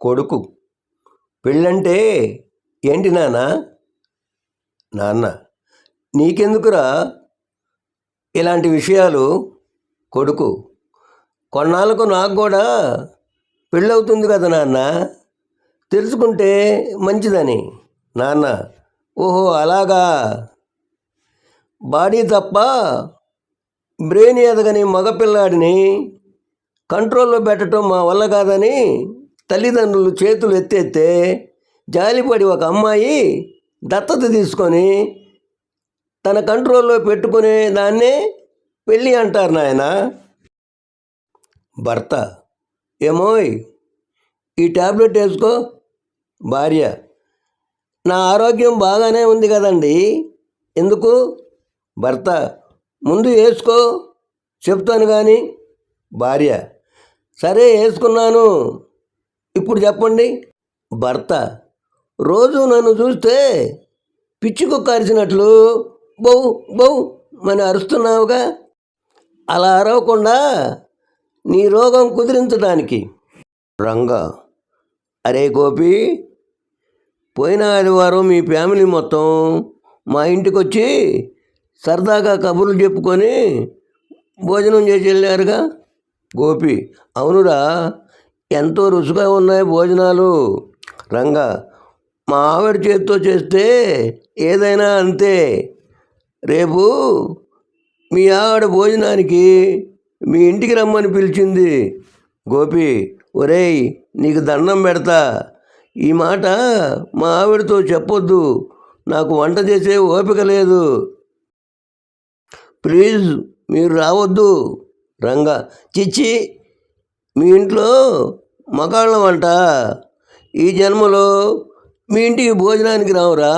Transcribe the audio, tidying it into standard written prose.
కొడుకు. పెళ్ళంటే ఏంటి నాన్న? నాన్న: నీకెందుకురా ఇలాంటి విషయాలు? కొడుకు: కొన్నాళ్ళకు నాకు కూడా పెళ్ళవుతుంది కదా నాన్న, తెలుసుకుంటే మంచిదని. నాన్న: ఓహో అలాగా. బాడీ తప్ప బ్రెయిన్ ఎదగని మగపిల్లాడిని కంట్రోల్లో పెట్టడం మా వల్ల కాదని తల్లిదండ్రులు చేతులు ఎత్తేస్తే జాలిపడి ఒక అమ్మాయి దత్తత తీసుకొని తన కంట్రోల్లో పెట్టుకునే దాన్నే పెళ్ళి అంటారు నాయన. భర్త: ఏమోయ్, ఈ ట్యాబ్లెట్ వేసుకో. భార్య: నా ఆరోగ్యం బాగానే ఉంది కదండి, ఎందుకు? భర్త: ముందు వేసుకో, చెప్తాను కానీ. భార్య: సరే వేసుకున్నాను, ఇప్పుడు చెప్పండి. భర్త: రోజు నన్ను చూస్తే పిచ్చి కుక్క అరిచినట్లు బౌ బౌ అని అరుస్తున్నావుగా, అలా అరవకుండా నీ రోగం కుదిరించడానికి. రంగా: అరే గోపి, పోయిన ఆదివారం మీ ఫ్యామిలీ మొత్తం మా ఇంటికి వచ్చి సరదాగా కబుర్లు చెప్పుకొని భోజనం చేసి వెళ్ళారుగా. గోపి: అవునురా, ఎంతో రుచిగా ఉన్నాయి భోజనాలు. రంగా: మా ఆవిడ చేతితో చేస్తే ఏదైనా అంతే. రేపు మీ ఆవిడ భోజనానికి మీ ఇంటికి రమ్మని పిలిచింది. గోపి: ఒరేయ్, నీకు దండం పెడతా, ఈ మాట మా ఆవిడతో చెప్పొద్దు, నాకు వంట చేసే ఓపిక లేదు, ప్లీజ్ మీరు రావద్దు. రంగా: చిచ్చి, మీ ఇంట్లో మగాళ్ళ వంట ఈ జన్మలో మీ ఇంటికి భోజనానికి రావురా.